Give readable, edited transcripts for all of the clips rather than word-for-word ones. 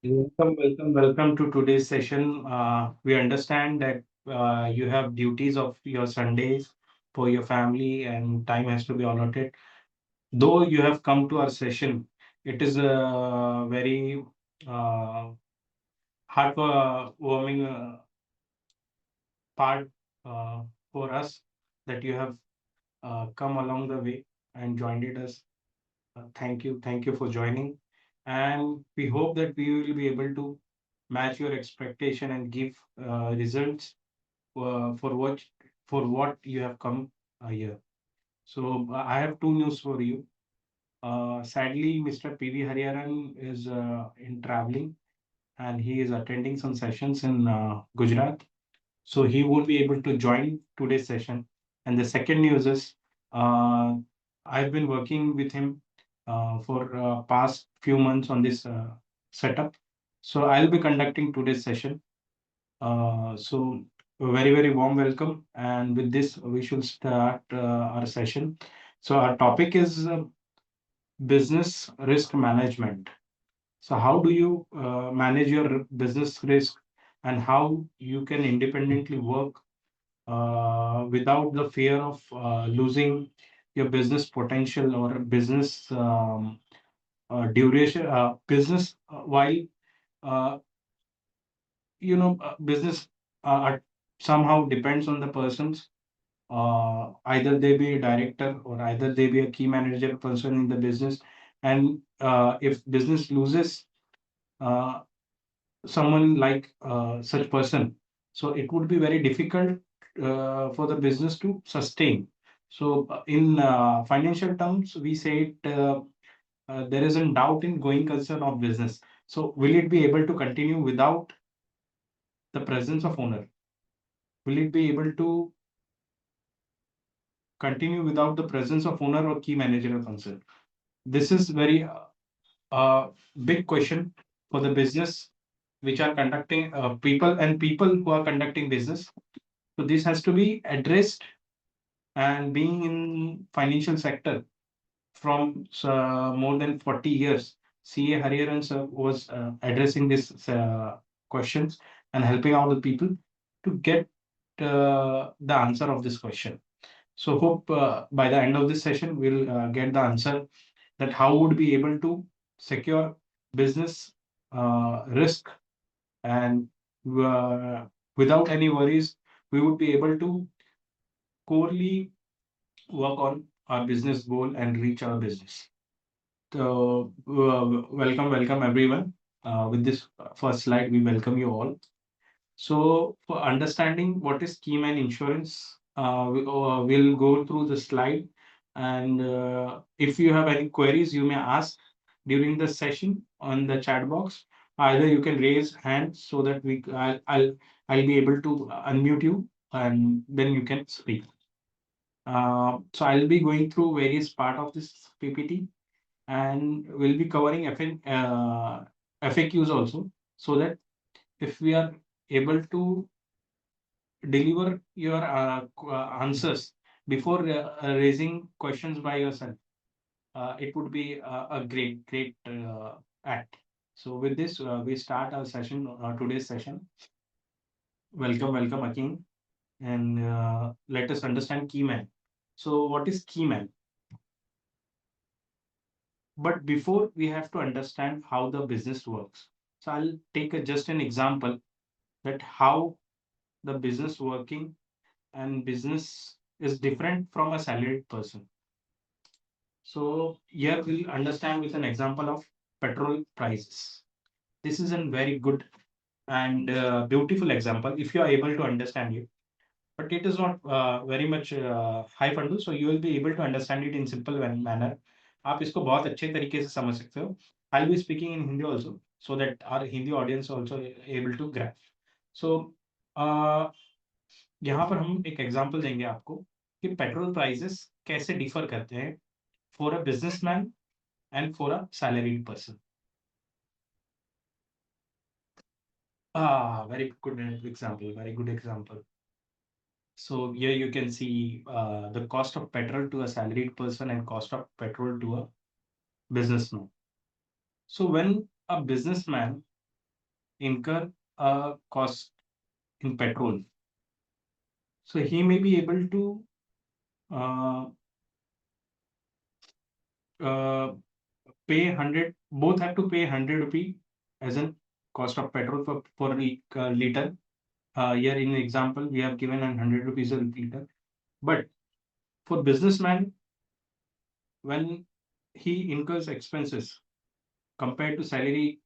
Welcome to today's session. We understand that you have duties of your Sundays for your family and time has to be allotted. Though you have come to our session, it is a very uh, heartwarming part for us that you have come along the way and joined us. Thank you for joining. And we hope that we will be able to match your expectation and give results uh, for what for what you have come here. So I have two news for you. Sadly, Mr. P.V. Hariharan is in traveling and he is attending some sessions in Gujarat. So he won't be able to join today's session. And the second news is uh, I've been working with him for past few months on this setup. So I'll be conducting today's session. So a very warm welcome. And with this, we should start our session. So our topic is business risk management. So how do you manage your business risk and how you can independently work without the fear of losing your business potential or business duration, business while uh, business somehow depends on the persons. Either they be a director or either they be a key manager person in the business, and if business loses uh, someone like such person, so it would be very difficult for the business to sustain. So in financial terms, we say it, there is a doubt in going concern of business. So will it be able to continue without the presence of owner? Will it be able to continue without the presence of owner or key manager or concern? This is very big question for the business which are conducting people who are conducting business. So this has to be addressed, and being in financial sector from more than 40 years, CA Hariharan sir was addressing these questions and helping out the people to get the answer of this question. So hope by the end of this session we'll get the answer that how would be able to secure business risk, and uh, without any worries we would be able to corely work on our business goal and reach our business. So, welcome everyone. With this first slide, we welcome you all. So, for understanding what is Keyman Insurance, we'll go through the slide. And if you have any queries, you may ask during the session on the chat box. Either you can raise hands so that I'll be able to unmute you, and then you can speak. So I'll be going through various part of this PPT, and we'll be covering FAQs also, so that if we are able to deliver your answers before raising questions by yourself, it would be a great act. So with this, we start our session, today's session. Welcome again, and let us understand Keyman. So what is Keyman? But before, we have to understand how the business works. So I'll take just an example that how the business working and business is different from a salaried person. So here we'll understand with an example of petrol prices. This is a very good and beautiful example if you are able to understand it. But it is not very much high फंडू, so you will be able to understand it in simple manner. आप इसको बहुत अच्छे तरीके से समझ सकते हो. I'll be speaking in Hindi also, so that our Hindi audience also able to grasp. So uh, यहाँ पर हम एक एग्जांपल देंगे आपको कि पेट्रोल प्राइसेस कैसे डिफर करते हैं for a businessman and for a salaried person. Very good example, very good example. So here you can see the cost of petrol to a salaried person and cost of petrol to a businessman. So when a businessman incur a cost in petrol. So he may be able to uh, uh, pay 100, both have to pay 100 rupee as a cost of petrol for liter. Here in example, we have given 100 rupees a liter. But for businessman, when he incurs expenses compared to salary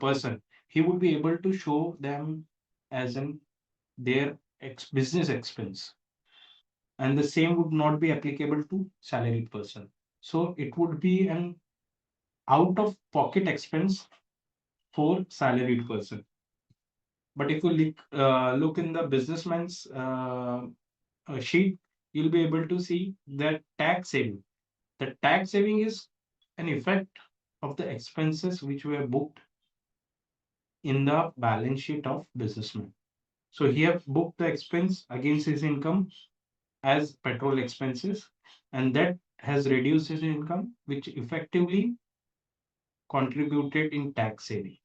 person, he would be able to show them as in their business expense, and the same would not be applicable to salaried person. So it would be an out of pocket expense for salaried person. But if you look in the businessman's sheet, you'll be able to see that tax saving. The tax saving is an effect of the expenses which were booked in the balance sheet of businessman. So he have booked the expense against his income as petrol expenses, and that has reduced his income, which effectively contributed in tax saving.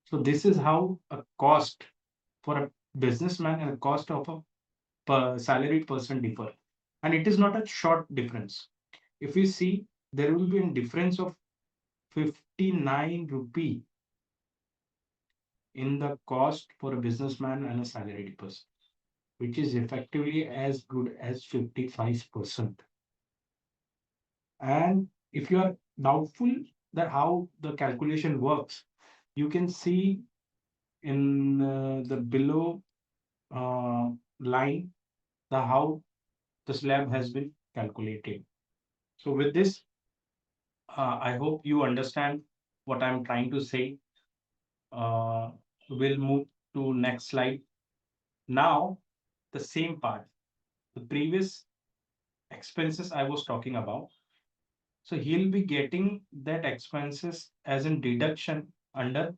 So this is how a cost for a businessman and a cost of a salaried person differ. And it is not a short difference. If we see, there will be a difference of 59 rupee in the cost for a businessman and a salaried person, which is effectively as good as 55%. And if you are doubtful that how the calculation works, you can see in the below uh, line the how the slab has been calculated. So with this, I hope you understand what I'm trying to say. We'll move to next slide. Now, the same part, the previous expenses I was talking about. So he'll be getting that expenses as in deduction under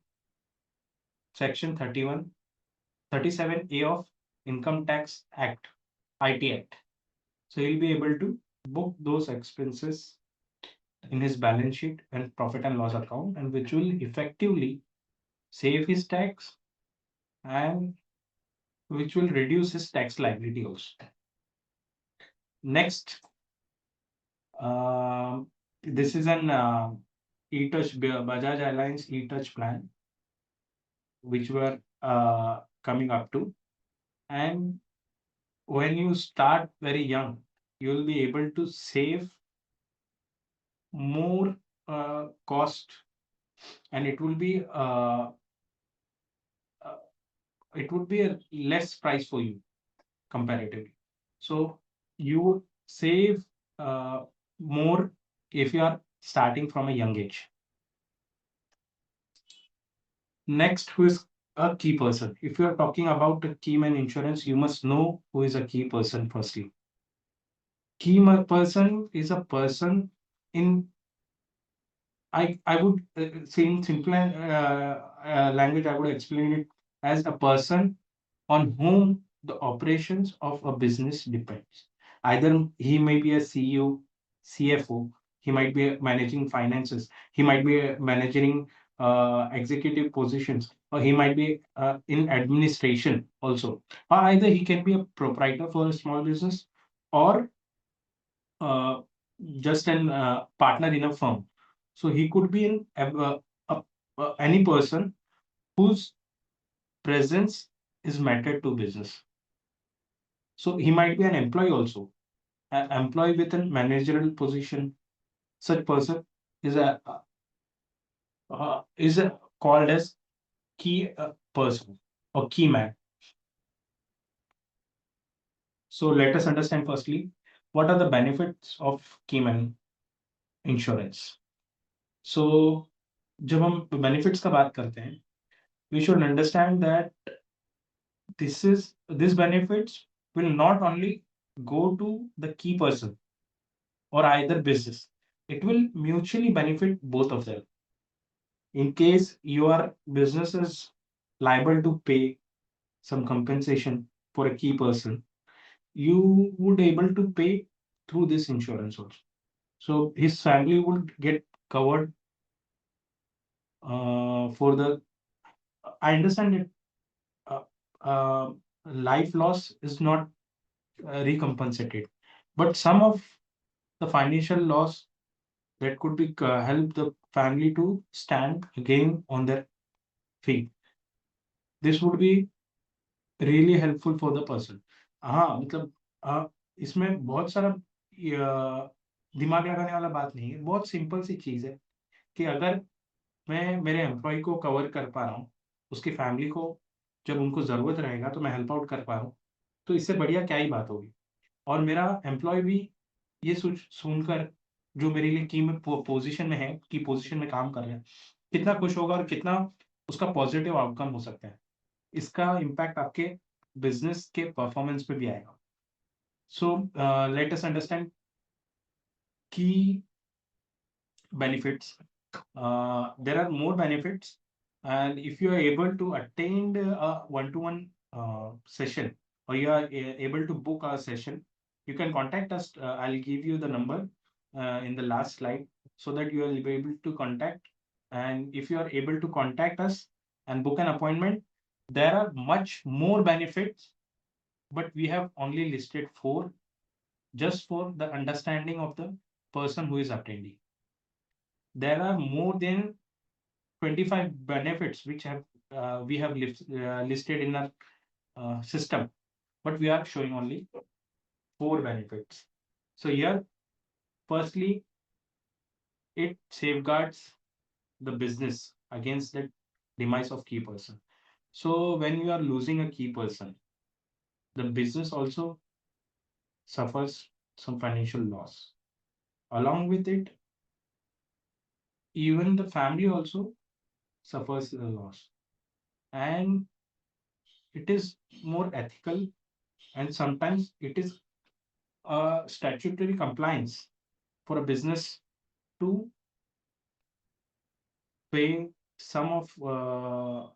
section 31, 37A of Income Tax Act, IT Act. So he'll be able to book those expenses in his balance sheet and profit and loss account, and which will effectively save his tax and which will reduce his tax liability also. Next, this is an e-touch Bajaj Alliance e-touch plan, which were coming up to. And when you start very young, you will be able to save more cost, and uh, it would be a less price for you comparatively. So you would save more if you are starting from a young age. Next, who is a key person? If you are talking about the key man insurance, you must know who is a key person firstly. Key person is a person in I would say in simple language, I would explain it as a person on whom the operations of a business depends. Either he may be a CEO, CFO, he might be managing finances, he might be managing executive positions, or he might be in administration also. Or either he can be a proprietor for a small business, or uh, just an partner in a firm. So he could be in any person whose presence is mattered to business. So he might be an employee also, an employee with a managerial position. Such person is called as key person or key man. So let us understand firstly what are the benefits of key man insurance. So जब हम benefits का बात करते हैं, we should understand that this benefits will not only go to the key person or either business, it will mutually benefit both of them. In case your business is liable to pay some compensation for a key person, you would able to pay through this insurance also. So his family would get covered for the I understand that life loss is not recompensated, but some of the financial loss that could be help the family to stand again on their feet. This would be really helpful for the person. हाँ मतलब इसमें बहुत सारा दिमाग लगाने वाला बात नहीं है, बहुत सिंपल सी चीज है कि अगर मैं मेरे एम्प्लॉय को कवर कर पा रहा हूँ, उसकी फैमिली को जब उनको जरूरत रहेगा तो मैं हेल्प आउट कर पा रहा हूँ, तो इससे बढ़िया क्या ही बात होगी। और मेरा एम्प्लॉय भी ये सुनकर, जो मेरे लिए की पोजीशन में है, की पोजीशन में काम कर रहे हैं, कितना खुश होगा और कितना उसका पॉजिटिव आउटकम हो सकता है। इसका इम्पैक्ट आपके बिजनेस के परफॉर्मेंस पे भी आएगा। सो लेट अस अंडरस्टैंड की benefits. There are more benefits, and if you are able to attend a one-to-one session, or you are able to book a session, you can contact us. I'll give you the number in the last slide, so that you will be able to contact. And if you are able to contact us and book an appointment, there are much more benefits, but we have only listed 4, just for the understanding of the person who is attending. There are more than 25 benefits which have we have listed in our system, but we are showing only 4 benefits. So here, firstly, it safeguards the business against the demise of key person. So when you are losing a key person, the business also suffers some financial loss. Along with it, even the family also suffers a loss. And it is more ethical, and sometimes it is a statutory compliance for a business to pay some of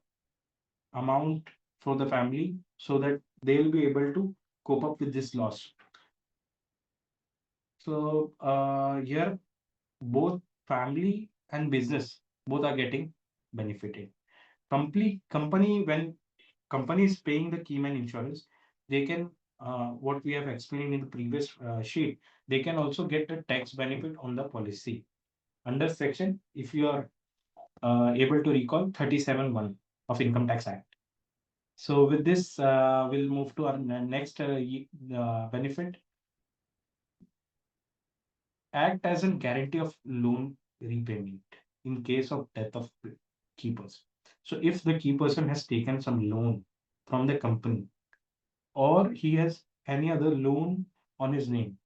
amount for the family, so that they will be able to cope up with this loss. So here, both family and business both are getting benefited. Complete company, when company is paying the keyman insurance, they can, what we have explained in the previous sheet, they can also get a tax benefit on the policy under section, if you are able to recall, 37(1) of Income Tax Act. So with this, we'll move to our next benefit. Act as a guarantee of loan repayment in case of death of key person. So if the key person has taken some loan from the company, or he has any other loan on his name,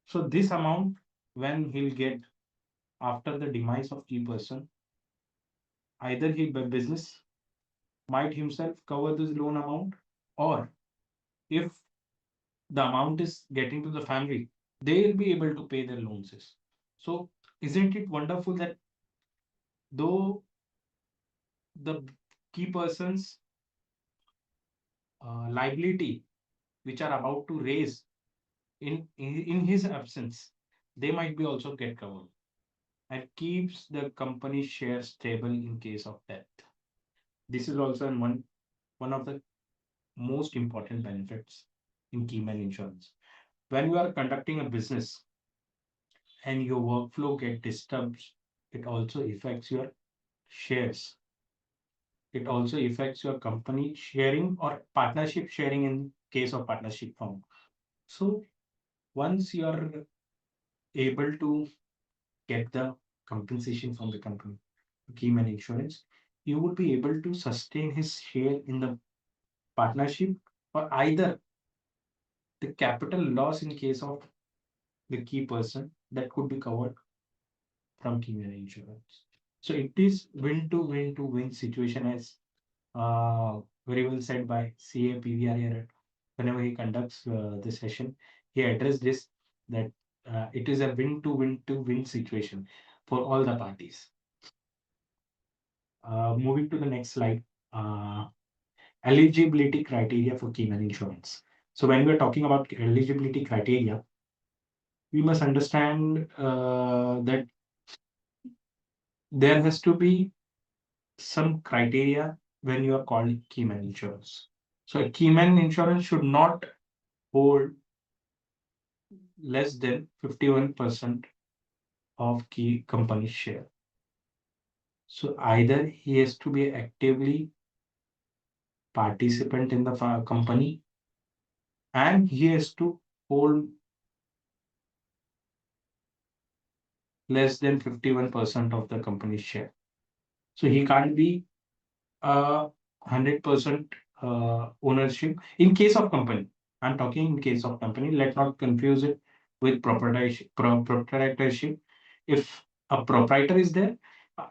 so this amount, when he'll get after the demise of key person, either he by business might himself cover this loan amount, or if the amount is getting to the family, they'll be able to pay their loans. So isn't it wonderful that though the key person's liability, which are about to raise in his absence, they might be also get covered, and keeps the company share stable in case of death. This is also one of the most important benefits in keyman insurance. When you are conducting a business and your workflow get disturbed, it also affects your shares. It also affects your company sharing or partnership sharing in case of partnership firm. So once you are able to get the compensation from the company, keyman insurance, you would be able to sustain his share in the partnership, or either the capital loss in case of the key person that could be covered from keyman insurance. So it is win to win to win situation, as very well said by CA P.V. Whenever he conducts the session, he addressed this, that it is a win to win to win situation for all the parties. Moving to the next slide, eligibility criteria for keyman insurance. So when we're talking about eligibility criteria, we must understand that there has to be some criteria when you are called key man insurance. So a key man insurance should not hold less than 51% of key company share. So either he has to be actively participant in the company, and he has to hold less than 51% of the company's share. So he can't be 100% ownership in case of company. I'm talking in case of company. Let's not confuse it with proprietorship. Proprietorship. If a proprietor is there,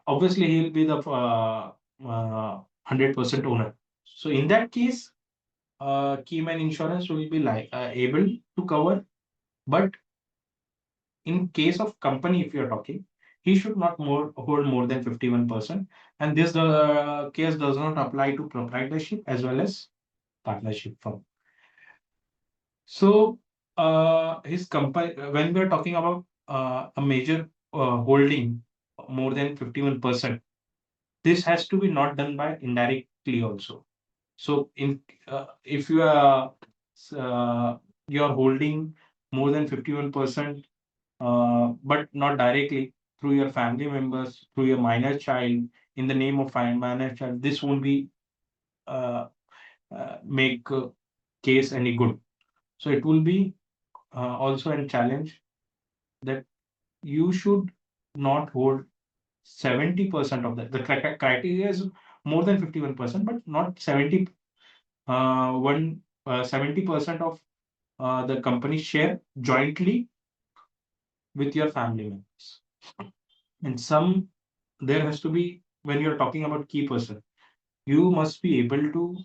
obviously he'll be the 100% owner. So in that case, keyman insurance will be like able to cover. But in case of company, if you're talking, he should not hold more than 51%. And this case does not apply to proprietorship as well as partnership firm. So his company, when we're talking about a major holding more than 51%, this has to be not done by indirectly also. So in if you are holding more than 51%, but not directly, through your family members, through your minor child, in the name of minor child, this won't be make case any good. So it will be also a challenge that you should not hold 70% of that. The criteria is more than 51%, but not 70% of the company share jointly with your family members. And some, there has to be, when you're talking about key person, you must be able to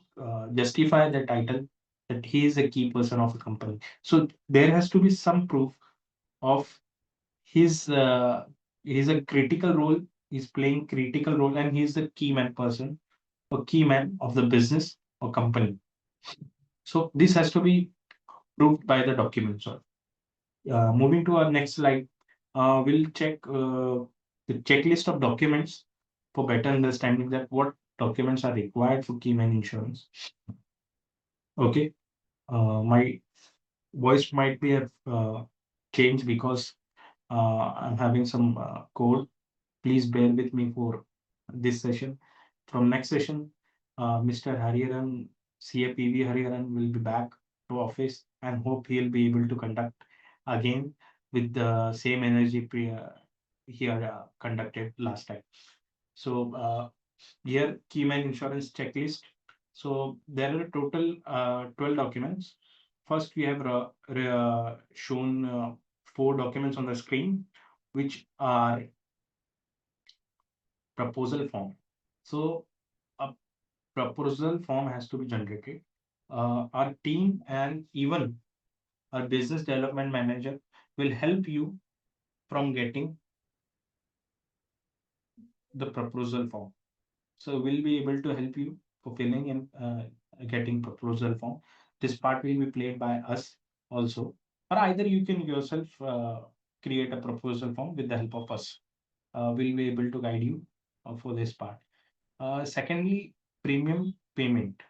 justify the title that he is a key person of a company. So there has to be some proof of his he's a critical role, he's playing critical role, and he's the key man person or key man of the business or company. So this has to be proved by the documents. Moving to our next slide, we'll check the checklist of documents for better understanding that what documents are required for key man insurance. Okay, my voice might be a change because I'm having some cold. Please bear with me for this session. From next session, Mr. Hariharan, CA P.V. Hariharan will be back to office and hope he'll be able to conduct again with the same energy he had conducted last time. So here, Keyman Insurance Checklist. So there are total 12 documents. First, we have shown 4 documents on the screen, which are proposal form. So a proposal form has to be generated. Our team and even our business development manager will help you from getting the proposal form. So we'll be able to help you for filling and getting proposal form. This part will be played by us also, or either you can yourself create a proposal form with the help of us. We'll be able to guide you for this part. Secondly, premium payment.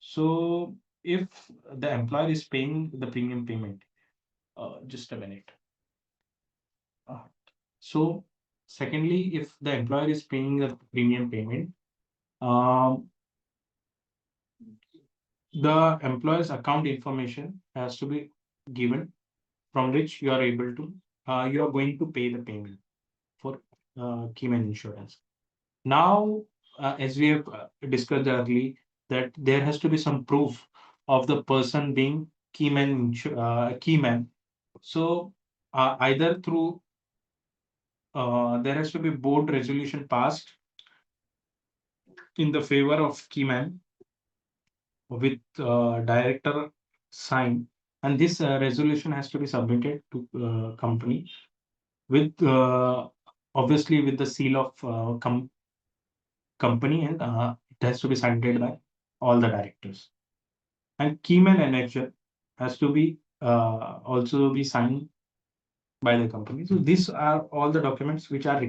So if the employer is paying the premium payment, just a minute. So secondly, if the employer is paying the premium payment, the employer's account information has to be given, from which you are able to you are going to pay the payment for Keyman insurance. Now, as we have discussed earlier, that there has to be some proof of the person being keyman. So either through there has to be board resolution passed in the favor of keyman with director sign, and this resolution has to be submitted to company with obviously with the seal of company, and it has to be signed by all the directors. And keyman manager has to be also be signed by the company. So these are all the documents which are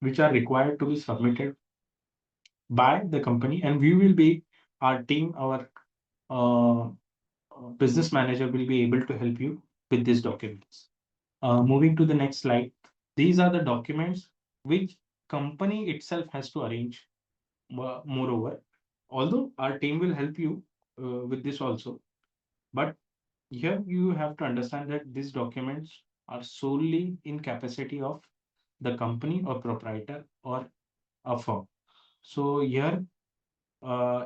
which are required to be submitted by the company, and we will be our team, our uh, business manager will be able to help you with these documents. Moving to the next slide, these are the documents which company itself has to arrange. Moreover, although our team will help you with this also, but here you have to understand that these documents are solely in capacity of the company or proprietor or a firm. So here,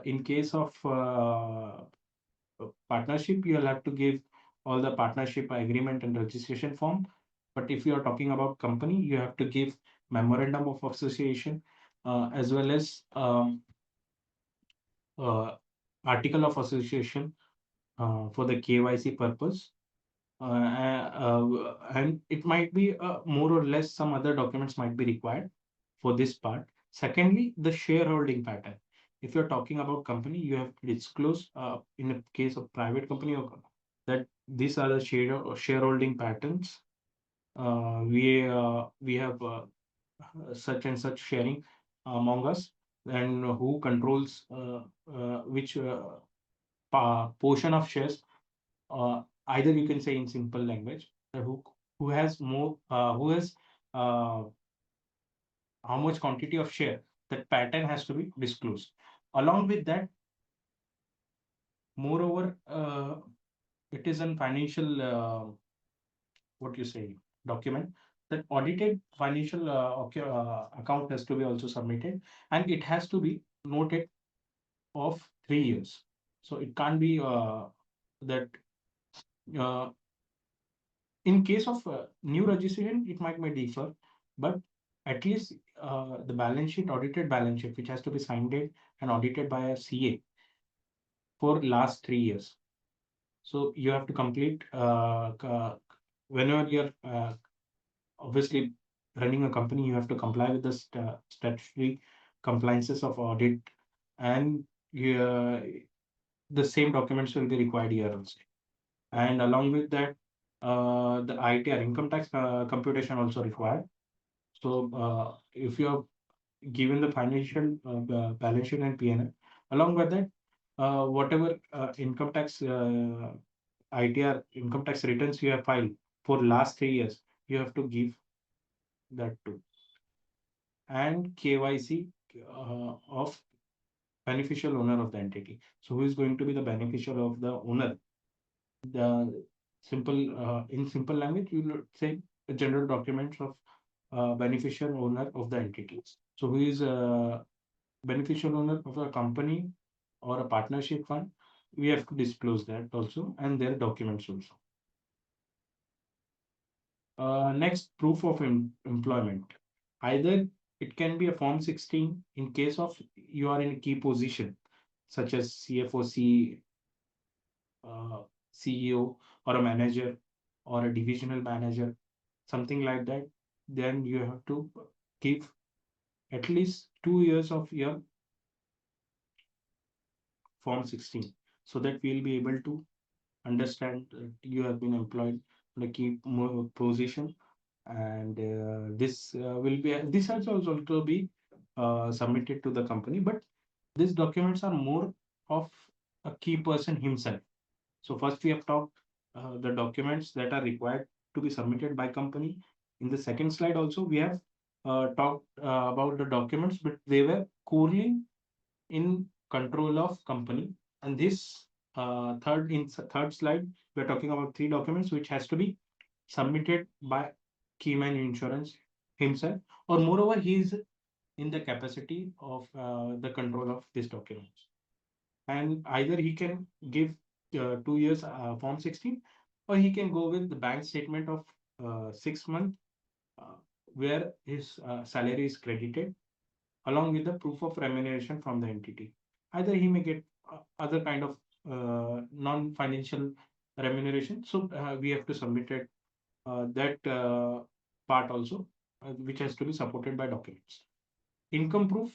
in case of partnership, you'll have to give all the partnership agreement and registration form. But if you are talking about company, you have to give memorandum of association, as well as uh, article of association for the KYC purpose. And it might be more or less some other documents might be required for this part. Secondly, the shareholding pattern. If you're talking about company, you have to disclose in a case of private company or that these are the shareholding patterns. We have such and such sharing among us, and who controls which portion of shares. Either you can say in simple language, who has more, who has uh, how much quantity of share, that pattern has to be disclosed. Along with that, moreover, it is a financial, what you say, document, that audited financial account has to be also submitted, and it has to be noted of 3 years. So it can't be that uh, in case of new registration, it might differ, but at least the balance sheet, audited balance sheet, which has to be signed and audited by a CA for last 3 years. So you have to complete whenever you're obviously running a company, you have to comply with the statutory compliances of audit, and the same documents will be required here also. And along with that, the ITR, income tax computation also required. So if you have given the financial balance sheet and P&L, along with that, whatever income tax ITR, income tax returns you have filed for last 3 years, you have to give that too. And KYC of beneficial owner of the entity. So who is going to be the beneficial of the owner? The in simple language, you will say the general documents of beneficial owner of the entities. So who is a beneficial owner of a company or a partnership fund? We have to disclose that also, and their documents also. Next, proof of employment. Either it can be a Form 16 in case of you are in a key position, such as CFO, CEO, or a manager, or a divisional manager, something like that. Then you have to give at least 2 years of your Form 16, so that we'll be able to understand that you have been employed in a key position, and this has also be submitted to the company, but these documents are more of a key person himself. So first we have talked the documents that are required to be submitted by company. In the second slide also we have talked about the documents, but they were corely in control of company. And this third slide, we're talking about three documents which has to be submitted by Keyman Insurance himself, or moreover, he is in the capacity of the control of these documents. And either he can give 2 years Form 16, or he can go with the bank statement of 6 months uh, where his salary is credited along with the proof of remuneration from the entity. Either he may get other kind of non-financial remuneration. So we have to submit it, that part also, which has to be supported by documents. Income proof.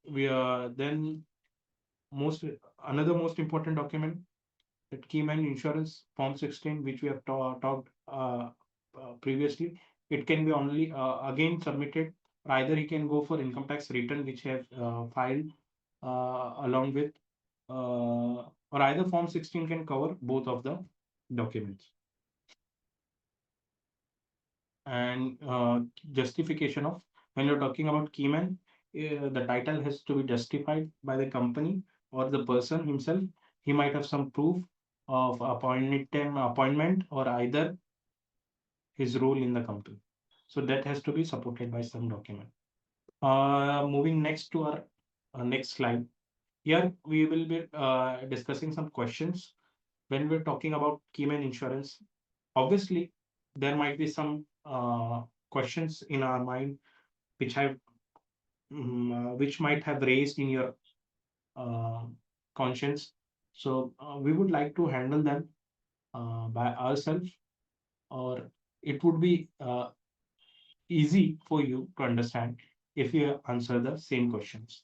We are then most another most important document, that Keyman Insurance Form 16, which we have talked previously. It can be only again submitted Either he can go for income tax return which have filed along with or either form 16 can cover both of the documents. And justification of, when you're talking about keyman, the title has to be justified by the company or the person himself. He might have some proof of appointment or either his role in the company. So that has to be supported by some document. Moving next to our next slide. Here we will be discussing some questions when we're talking about keyman insurance. Obviously, there might be some questions in our mind which have which might have raised in your uh, conscience. So we would like to handle them by ourselves, or it would be easy for you to understand if you answer the same questions.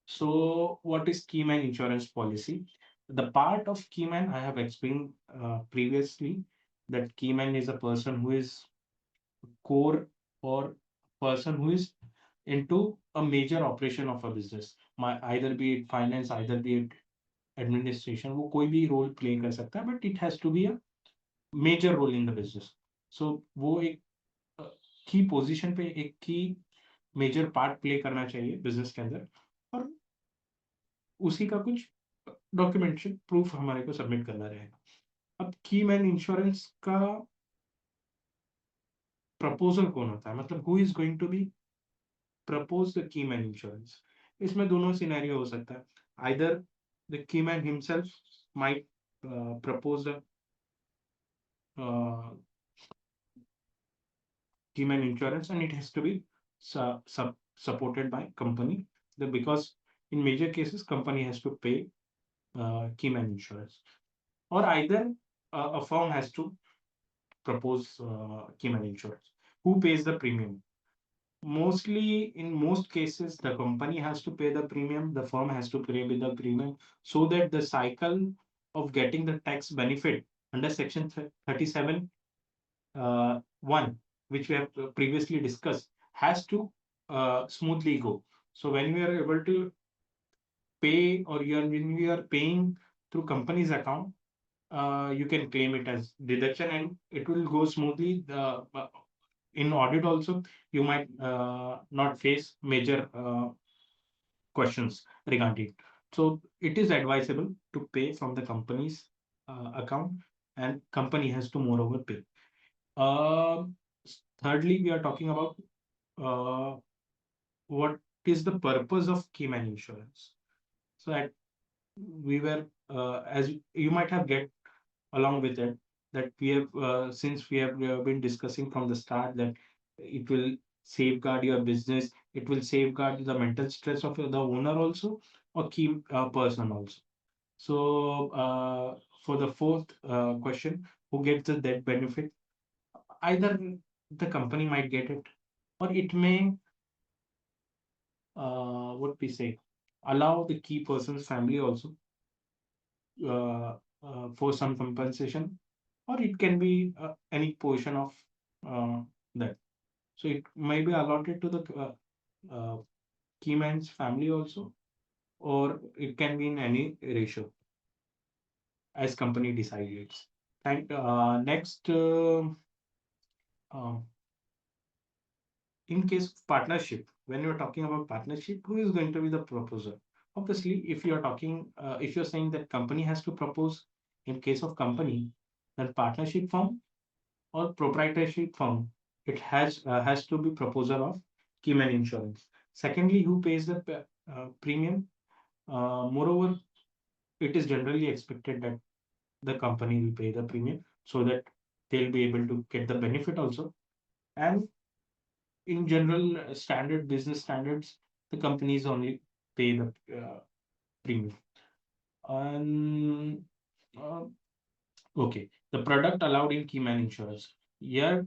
So, what is Keyman insurance policy? The part of Keyman I have explained previously, that Keyman is a person who is core or person who is into a major operation of a business. Either be it finance, either be it administration, वो कोई भी role play कर सकता है, but it has to be a major role in the business. So वो एक की position पे एक की मेजर पार्ट प्ले करना चाहिए बिजनेस के अंदर, और उसी का कुछ डॉक्यूमेंटेशन प्रूफ हमारे को सबमिट करना रहेगा। अब की मैन इंश्योरेंस का प्रपोजल कौन होता है, मतलब who is going to be propose the key man insurance. इसमें दोनों सिनेरियो हो सकता है। Either the key man himself might propose the key man insurance, and it has to be supported by company, because in major cases company has to pay key man insurance, or either a firm has to propose key man insurance. Who pays the premium? Mostly, in most cases, the company has to pay the premium, the firm has to pay with the premium, so that the cycle of getting the tax benefit under section 37 one, which we have previously discussed, has to smoothly go. So when we are able to pay, or when we are paying through company's account, you can claim it as deduction and it will go smoothly. In audit also, you might not face major questions regarding it. So it is advisable to pay from the company's account, and company has to moreover pay. Um, Thirdly, we are talking about uh, what is the purpose of keyman insurance. So we were, as you might have get along with it, that we have since we have been discussing from the start that it will safeguard your business, it will safeguard the mental stress of the owner also, or key person also. So for the fourth question, who gets the debt benefit? Either the company might get it, or it may what we say, allow the key person's family also for some compensation, or it can be any portion of uh, that. So it may be allotted to the key man's family also, or it can be in any ratio as company decides. And next, uh, in case of partnership, when you're talking about partnership, who is going to be the proposer? Obviously, if you're talking, if you're saying that company has to propose, in case of company, then partnership firm or proprietorship firm, it has to be proposer of keyman insurance. Secondly, who pays the premium? Moreover, it is generally expected that the company will pay the premium so that they'll be able to get the benefit also. And in general, standard business standards, the companies only pay the premium. And uh, okay, the product allowed in Keyman insurance. Here,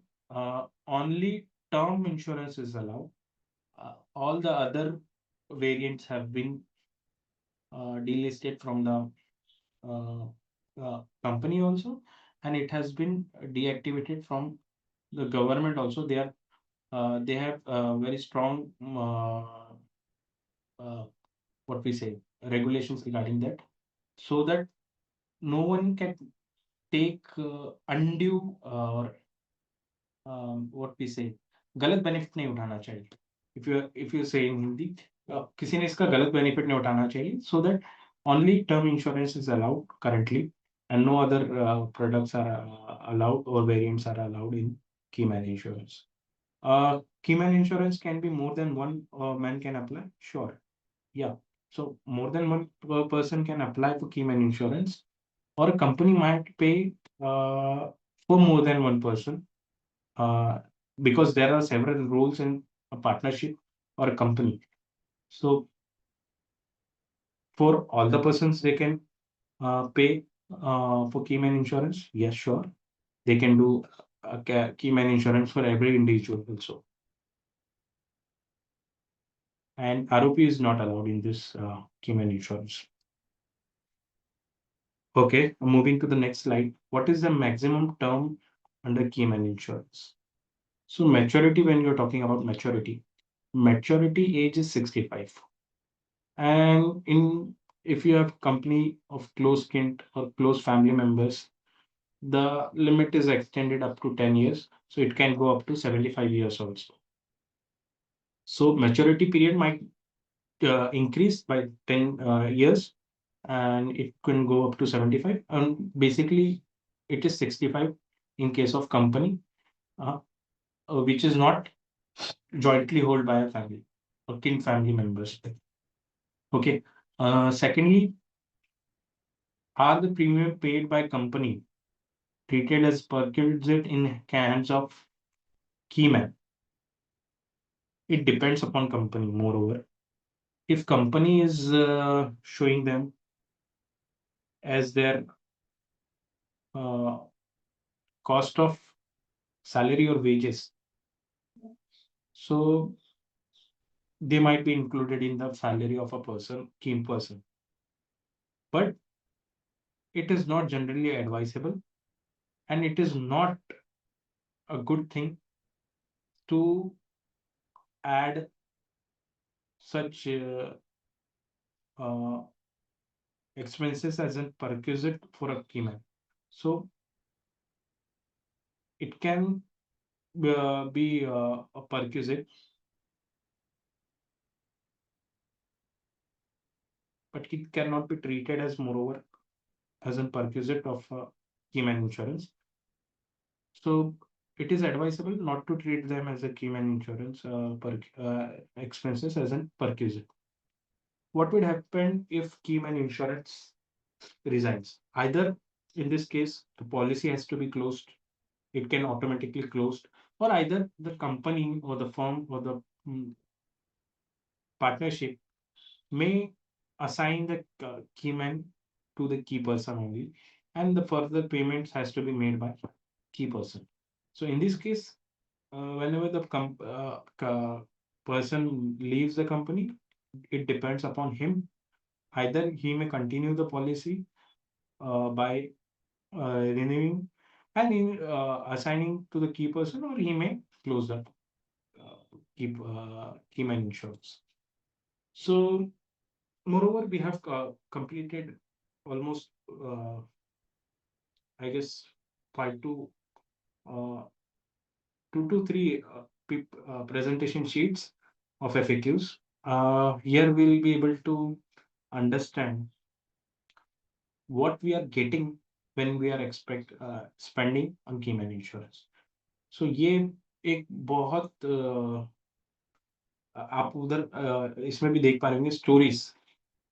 only term insurance is allowed. All the other variants have been delisted from the company also, and it has been deactivated from the government also. They are they have very strong what we say regulations regarding that, so that no one can take undue or what we say गलत benefit नहीं उठाना चाहिए. If you say in Hindi, किसी ने इसका गलत benefit नहीं उठाना चाहिए, so that only term insurance is allowed currently and no other products are allowed or variants are allowed in keyman insurance. Keyman insurance can be more than one man can apply. Sure, yeah. So more than one person can apply for keyman insurance, or a company might pay for more than one person, uh, because there are several roles in a partnership or a company. So for all the persons, they can pay for keyman insurance. Yes, sure. They can do keyman insurance for every individual also. And ROP is not allowed in this keyman insurance. Okay, moving to the next slide. What is the maximum term under keyman insurance? So maturity, when you're talking about maturity age is 65. And if you have company of close kin or close family members, the limit is extended up to 10 years. So it can go up to 75 years also. So maturity period might increase by 10 years, and it can go up to 75. And basically, it is 65 in case of company, which is not jointly held by a family or kin family members. Okay. Secondly, are the premium paid by company treated as perquisite in hands of keyman? It depends upon company. Moreover, if company is showing them as their uh, cost of salary or wages, so they might be included in the salary of a person, keen person. But it is not generally advisable, and it is not a good thing to add such uh, expenses as a perquisite for a keyman. So it can be a perquisite, but it cannot be treated as moreover as a perquisite of keyman insurance. So it is advisable not to treat them as a keyman insurance expenses as a perquisite. What would happen if keyman insurance resigns? Either in this case, the policy has to be closed, it can automatically closed, or either the company or the firm or the partnership may assign the keyman to the key person only, and the further payments has to be made by key person. So in this case, whenever the person leaves the company, it depends upon him. Either he may continue the policy by renewing and assigning to the key person, or he may close the keyman insurance. So moreover, we have completed almost, I guess, 5 to 2 to 3 presentation sheets of FAQs. Here we'll be able to understand what we are getting when we are spending on keyman insurance. So ये एक बहुत आप उधर इसमें भी देख पा रहे होंगे stories,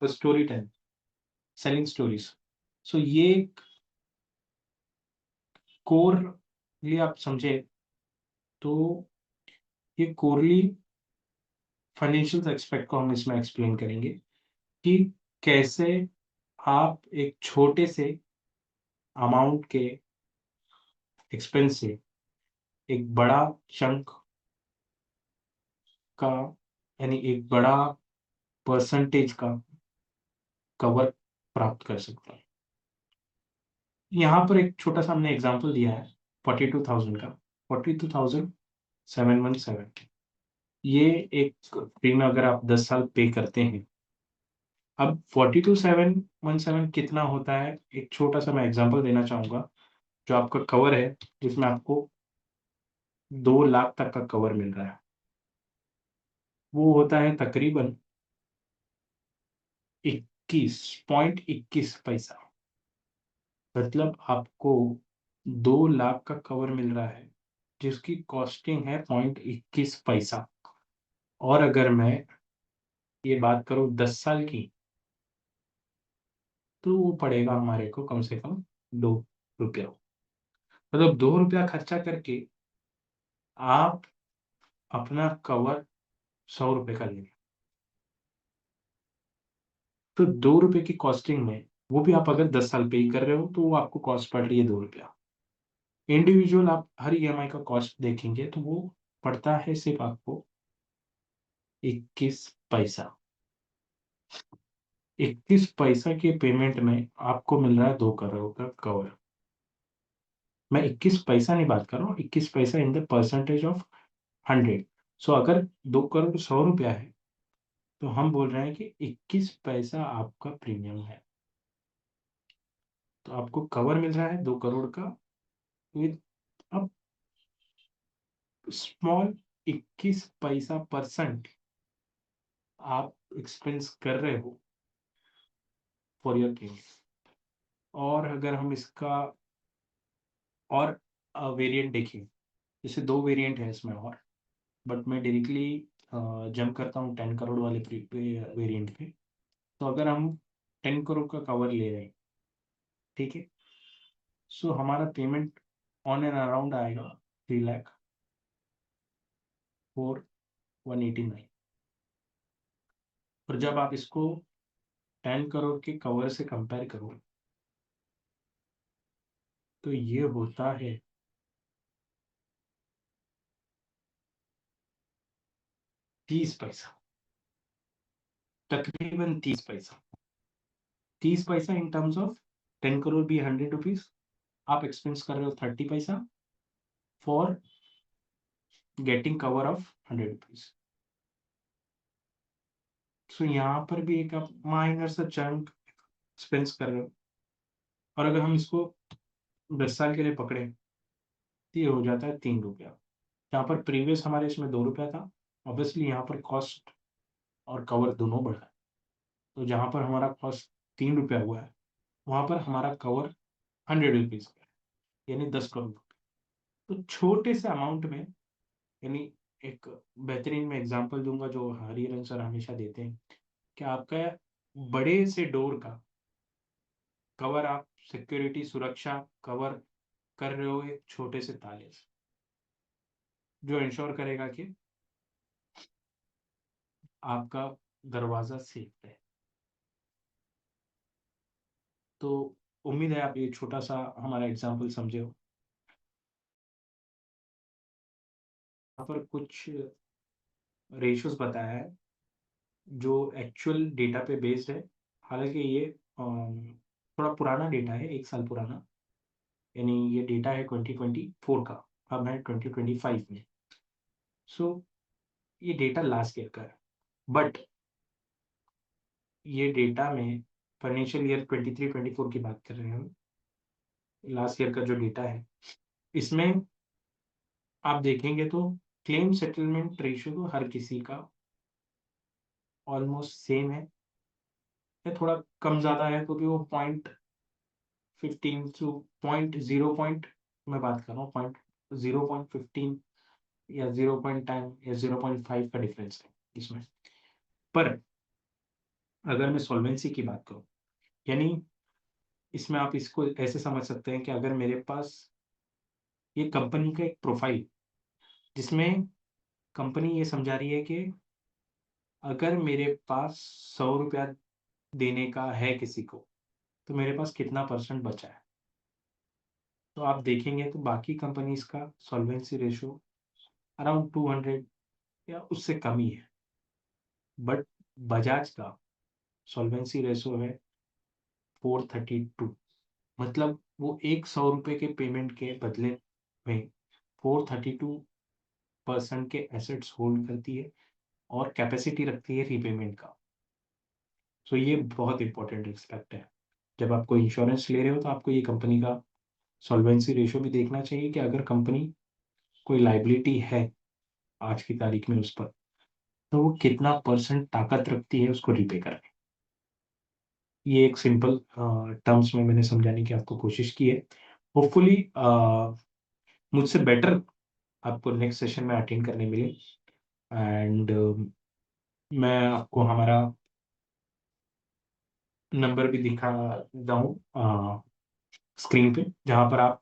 story tell, selling stories. So ये कोरली आप समझे तो ये कोरली फाइनेंशियल एक्सपेक्ट को हम इसमें एक्सप्लेन करेंगे कि कैसे आप एक छोटे से अमाउंट के एक्सपेंस से एक बड़ा चंक का, यानी एक बड़ा परसेंटेज का कवर प्राप्त कर सकते हैं. यहाँ पर एक छोटा सा हमने एग्जांपल दिया है 42,000 का. 42,000 717। ये एक प्रीमियम अगर आप 10 साल पे करते हैं। अब 42,717 कितना होता है, एक छोटा सा मैं एग्जांपल देना चाहूंगा। जो आपका कवर है जिसमें आपको 2 लाख तक का कवर मिल रहा है, वो होता है तकरीबन 21.21 पैसा। मतलब आपको 2 लाख का कवर मिल रहा है जिसकी कॉस्टिंग है 0.21 पैसा। और अगर मैं ये बात करूं 10 साल की, तो वो पड़ेगा हमारे को कम से कम 2 रुपया। मतलब 2 रुपया खर्चा करके आप अपना कवर 100 रुपए का लेंगे। तो 2 रुपए की कॉस्टिंग में, वो भी आप अगर 10 साल पे ही कर रहे हो, तो वो आपको कॉस्ट पड़ रही है 2 रुपया। इंडिविजुअल आप हर ईएमआई का कॉस्ट देखेंगे तो वो पड़ता है सिर्फ आपको 21 पैसा। 21 पैसा के पेमेंट में आपको मिल रहा है 2 करोड़ का कवर। मैं 21 पैसा नहीं बात कर रहा हूँ, 21 पैसा इन द परसेंटेज ऑफ 100। सो अगर 2 करोड़ 100 रुपया है, तो हम बोल रहे हैं कि 21 पैसा आपका प्रीमियम है। तो आपको कवर मिल रहा है 2 करोड़ का विद अब स्मॉल 21 पैसा % आप एक्सपेंस कर रहे हो फॉर योर गेम। और अगर हम इसका और वेरिएंट देखें, जैसे 2 वेरिएंट है इसमें और, बट मैं डायरेक्टली जंप करता हूँ 10 करोड़ वाले वेरिएंट पे। तो अगर हम 10 करोड़ का कवर ले रहे हैं, ठीक है, सो हमारा पेमेंट ऑन एंड अराउंड आएगा 3,04,189। और जब आप इसको 10 करोड़ के कवर से कंपेयर करो, तो ये होता है 30 पैसा। तकरीबन 30 पैसा। 30 पैसा इन टर्म्स ऑफ 10 करोड़ भी 100 रुपीज, आप एक्सपेंस कर रहे हो 30 paisa for getting cover of 100 rupees. So यहाँ पर भी एक आप माइनर सा चंक एक्सपेंस कर रहे हो। और अगर हम इसको 10 साल के लिए पकड़े, तो ये हो जाता है 3 रुपया। यहाँ पर प्रीवियस हमारे इसमें 2 रुपया था। ऑब्वियसली यहाँ पर कॉस्ट और कवर दोनों बढ़ा है। तो जहाँ पर हमारा कॉस्ट 3 रुपया हुआ है, वहां पर हमारा कवर 100 रुपीज का है, यानी 10 करोड़। तो छोटे से अमाउंट में, यानी एक बेहतरीन मैं एग्जांपल दूंगा जो हरिहरन सर हमेशा देते हैं, कि आपका बड़े से डोर का कवर, आप सिक्योरिटी सुरक्षा कवर कर रहे हो एक छोटे से ताले से, जो इंश्योर करेगा कि आपका दरवाजा सेफ है। तो उम्मीद है आप ये छोटा सा हमारा एग्जांपल समझे हो। यहाँ पर कुछ रेशियोज बताया है जो एक्चुअल डेटा पे बेस्ड है। हालांकि ये थोड़ा पुराना डेटा है, 1 साल पुराना, यानी ये डेटा है 2024 का, अब है 2025 में। सो ये डेटा लास्ट ईयर का है, बट ये डेटा में फाइनेंशियल ईयर 23-24 की बात कर रहे हैं हम। लास्ट ईयर का जो डेटा है, इसमें आप देखेंगे तो क्लेम सेटलमेंट रेशियो तो हर किसी का ऑलमोस्ट सेम है, या थोड़ा कम ज़्यादा है, क्योंकि वो 0.15 टू 0.0 मैं बात कर रहा हूँ, 0.15 या 0.10 या 0.5 का डिफरेंस है इसमें। पर अगर मैं सॉल्वेंसी की बात करूं, यानी इसमें आप इसको ऐसे समझ सकते हैं कि अगर मेरे पास ये कंपनी का एक प्रोफाइल, जिसमें कंपनी ये समझा रही है कि अगर मेरे पास 100 रुपया देने का है किसी को, तो मेरे पास कितना % बचा है। तो आप देखेंगे तो बाकी कंपनीज का सॉल्वेंसी रेशियो अराउंड 200 या उससे कम ही है, बट बजाज का सॉल्वेंसी रेशियो है 432। मतलब वो एक 100 रुपए के पेमेंट के बदले में 432 परसेंट के एसेट्स होल्ड करती है और कैपेसिटी रखती है रीपेमेंट का। सो ये बहुत इंपॉर्टेंट एस्पेक्ट है। जब आप कोई इंश्योरेंस ले रहे हो तो आपको ये कंपनी का सॉल्वेंसी रेशियो भी देखना चाहिए कि अगर कंपनी कोई लाइबिलिटी है आज की तारीख में उस पर, तो वो कितना परसेंट ताकत रखती है उसको रिपे करने। ये एक सिंपल टर्म्स में मैंने समझाने की आपको कोशिश की है। होपफुली मुझसे बेटर आपको नेक्स्ट सेशन में अटेंड करने मिले। एंड मैं आपको हमारा नंबर भी दिखाता हूँ स्क्रीन पे, जहाँ पर आप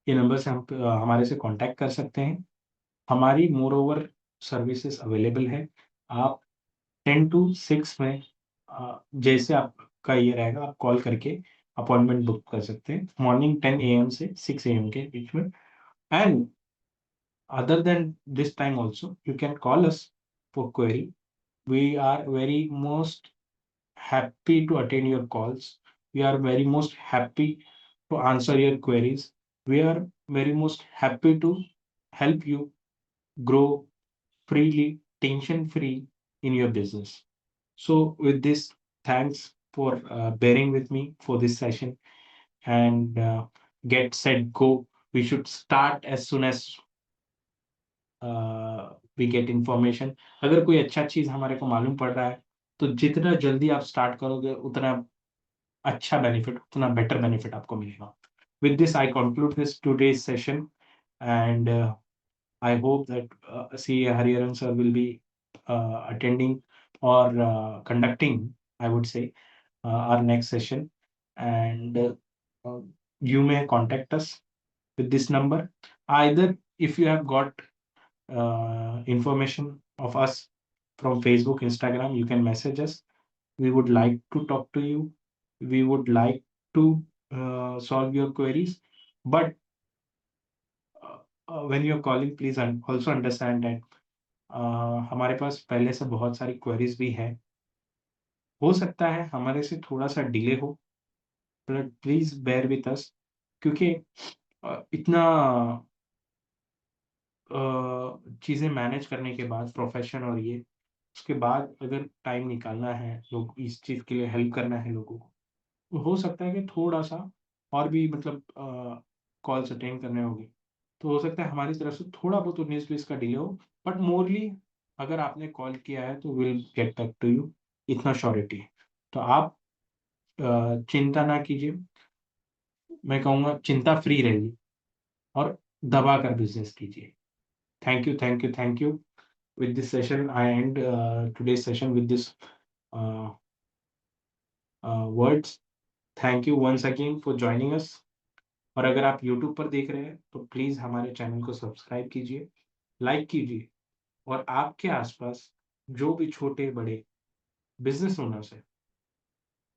ये नंबर से हमारे से कांटेक्ट कर सकते हैं। हमारी मोर ओवर सर्विसेज अवेलेबल है। आप 10 to 6 में जैसे आपका ये रहेगा आप कॉल करके अपॉइंटमेंट बुक कर सकते हैं मॉर्निंग 10 AM से 6 AM के बीच में। And other than this time also you can call us for query. We are very most happy to attend your calls. We are very most happy to answer your queries. We are very most happy to help you grow freely, tension free in your business. So with this, thanks for bearing with me for this session. And get set go. We should start as soon as we get information. अगर कोई अच्छा चीज हमारे को मालूम पड़ रहा है तो जितना जल्दी आप स्टार्ट करोगे उतना अच्छा बेनिफिट, उतना बेटर बेनिफिट आपको मिलेगा। With this I conclude this today's session and I hope that CA Hariharan sir will be attending or conducting, I would say, our next session. And you may contact us with this number. Either if you have got information of us from Facebook, Instagram, you can message us. We would like to talk to you. We would like to solve your queries. But when you're calling, please also understand that हमारे पास पहले से बहुत सारी queries भी है। हो सकता है हमारे से थोड़ा सा डिले हो, but please bear with us, क्योंकि इतना चीज़ें मैनेज करने के बाद प्रोफेशन और ये, उसके बाद अगर टाइम निकालना है लोग इस चीज़ के लिए हेल्प करना है लोगों को, तो हो सकता है कि थोड़ा-सा और भी मतलब कॉल्स अटेंड करने होंगे। तो हो सकता है हमारी तरफ से थोड़ा बहुत 19-20 का डिले हो, बट मोरली अगर आपने कॉल किया है तो will get back to you, इतना श्योरिटी है। तो आप चिंता ना कीजिए, मैं कहूँगा चिंता फ्री रहिए और दबाकर बिज़नेस कीजिए। Thank you, thank you, thank you. With this session, I end today's session with this uh, words. Thank you once again for joining us. और अगर आप YouTube पर देख रहे हैं तो प्लीज हमारे चैनल को सब्सक्राइब कीजिए, लाइक कीजिए और आपके आसपास जो भी छोटे बड़े बिजनेस ओनर्स हैं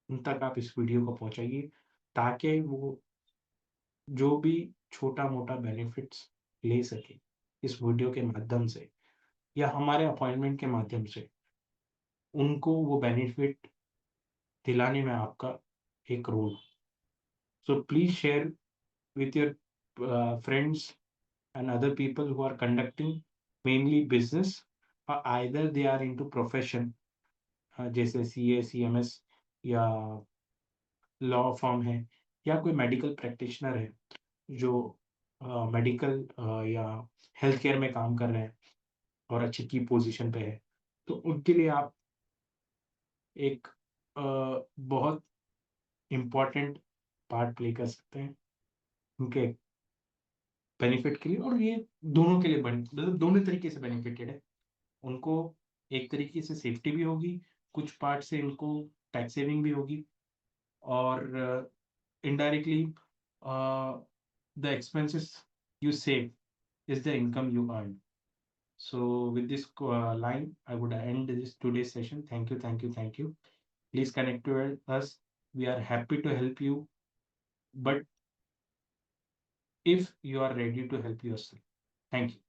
उन तक आप इस वीडियो को पहुंचाइए, ताकि वो जो भी छोटा मोटा बेनिफिट्स ले सके इस वीडियो के माध्यम से या हमारे अपॉइंटमेंट के माध्यम से, उनको वो बेनिफिट दिलाने में आपका एक role. So please share with your friends and other people who are conducting mainly business, or either they are into profession, जैसे CA, CMS या लॉ फर्म है या कोई मेडिकल प्रैक्टिशनर है जो मेडिकल या हेल्थ केयर में काम कर रहे हैं और अच्छी की पोजीशन पे है, तो उनके लिए आप एक बहुत इम्पोर्टेंट पार्ट प्ले कर सकते हैं उनके बेनिफिट के लिए। और ये दोनों के लिए मतलब दोनों तरीके से बेनिफिटेड है। उनको एक तरीके से सेफ्टी भी होगी, कुछ पार्ट से इनको टैक्स सेविंग भी होगी, और indirectly the expenses you save is the income you earn. So with this line, I would end this today's session. Thank you, thank you, thank you. Please connect with us. We are happy to help you, but if you are ready to help yourself. Thank you.